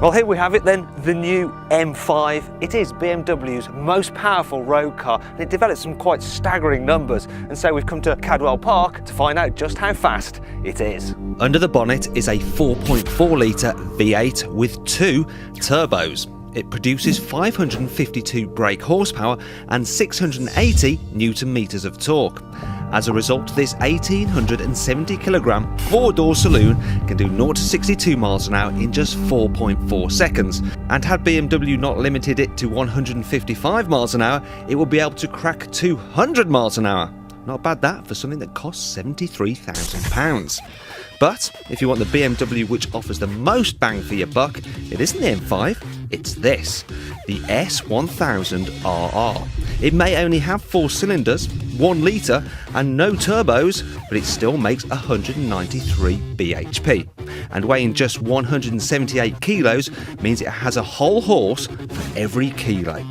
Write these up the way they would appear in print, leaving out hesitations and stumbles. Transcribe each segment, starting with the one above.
Well, here we have it then, the new M5. It is BMW's most powerful road car, and it develops some quite staggering numbers. And so we've come to Cadwell Park to find out just how fast it is. Under the bonnet is a 4.4 litre V8 with 2 turbos. It produces 552 brake horsepower and 680 newton meters of torque. As a result, this 1870 kilogram four-door saloon can do 0 to 62 miles an hour in just 4.4 seconds. And had BMW not limited it to 155 miles an hour, it would be able to crack 200 miles an hour. Not bad that for something that costs £73,000. But if you want the BMW which offers the most bang for your buck, it isn't the M5, it's this, the S1000RR. It may only have 4 cylinders, 1 litre and no turbos, but it still makes 193 bhp. And weighing just 178 kilos means it has a whole horse for every kilo.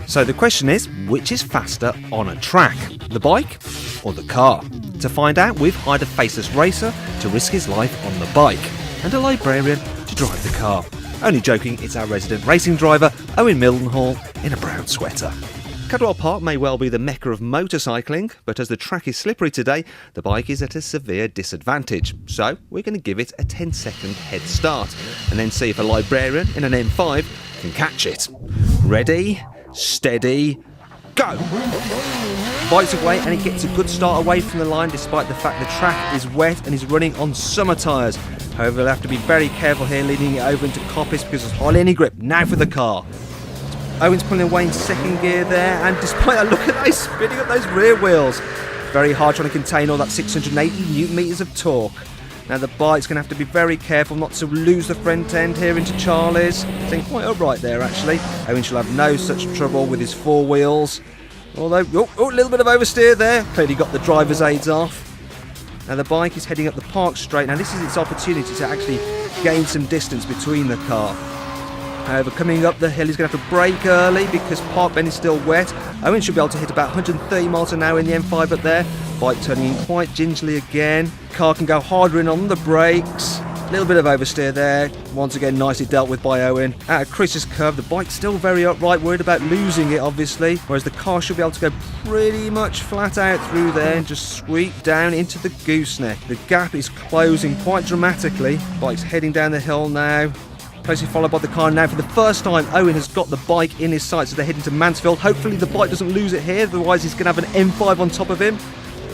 So the question is, which is faster on a track, the bike or the car? To find out, we've hired a faceless racer to risk his life on the bike and a librarian to drive the car. Only joking, it's our resident racing driver, Owen Mildenhall, in a brown sweater. Cadwell Park may well be the mecca of motorcycling, but as the track is slippery today, the bike is at a severe disadvantage. So we're going to give it a 10-second head start and then see if a librarian in an M5 can catch it. Ready, steady, go! Bike's away and it gets a good start away from the line despite the fact the track is wet and is running on summer tyres. However, we'll have to be very careful here leading it over into coppice because there's hardly any grip. Now for the car. Owen's pulling away in second gear there, and despite that, look at that, he's spinning up those rear wheels. Very hard trying to contain all that 680 newton meters of torque. Now the bike's going to have to be very careful not to lose the front end here into Charlie's. Sitting quite upright there actually. Owen shall have no such trouble with his 4 wheels. Although, a little bit of oversteer there. Clearly got the driver's aids off. Now the bike is heading up the park straight. Now this is its opportunity to actually gain some distance between the car. However, coming up the hill, he's going to have to brake early because Park Bend is still wet. Owen should be able to hit about 130 miles an hour in the M5 up there. Bike turning in quite gingerly again. Car can go harder in on the brakes. A little bit of oversteer there. Once again, nicely dealt with by Owen. Out of Chris's curve, the bike's still very upright, worried about losing it, obviously. Whereas the car should be able to go pretty much flat out through there and just sweep down into the gooseneck. The gap is closing quite dramatically. Bike's heading down the hill now. Closely followed by the car now. For the first time, Owen has got the bike in his sights as they're heading to Mansfield. Hopefully the bike doesn't lose it here, otherwise he's going to have an M5 on top of him.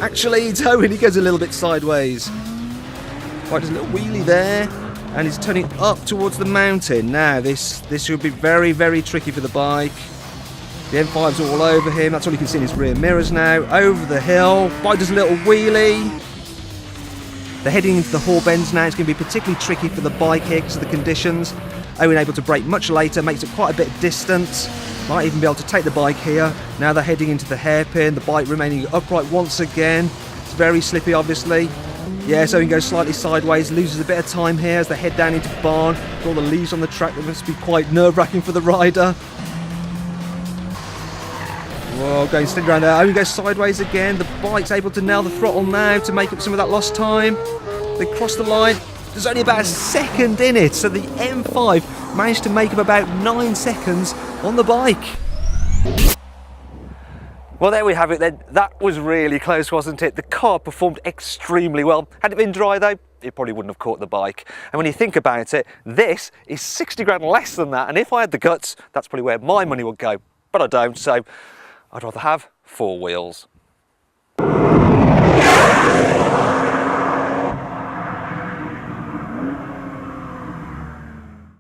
Actually, it's Owen, he goes a little bit sideways. Bike does a little wheelie there, and he's turning up towards the mountain. Now, this should be very, very tricky for the bike. The M5's all over him, that's all you can see in his rear mirrors now. Over the hill, bike does a little wheelie. They're heading into the Hall Bends now. It's going to be particularly tricky for the bike here because of the conditions. Owen able to brake much later, makes it quite a bit of distance. Might even be able to take the bike here. Now they're heading into the hairpin, the bike remaining upright once again. It's very slippy, obviously. Yeah, so Owen goes slightly sideways, loses a bit of time here as they head down into the barn. With all the leaves on the track, that must be quite nerve-wracking for the rider. Whoa, going steady around there. Owen goes sideways again. The bike's able to nail the throttle now to make up some of that lost time. They cross the line. There's only about a second in it, so the M5 managed to make up about 9 seconds on the bike. Well, there we have it then. That was really close, wasn't it? The car performed extremely well. Had it been dry though, it probably wouldn't have caught the bike. And when you think about it, this is 60 grand less than that. And if I had the guts, that's probably where my money would go. But I don't, so I'd rather have 4 wheels.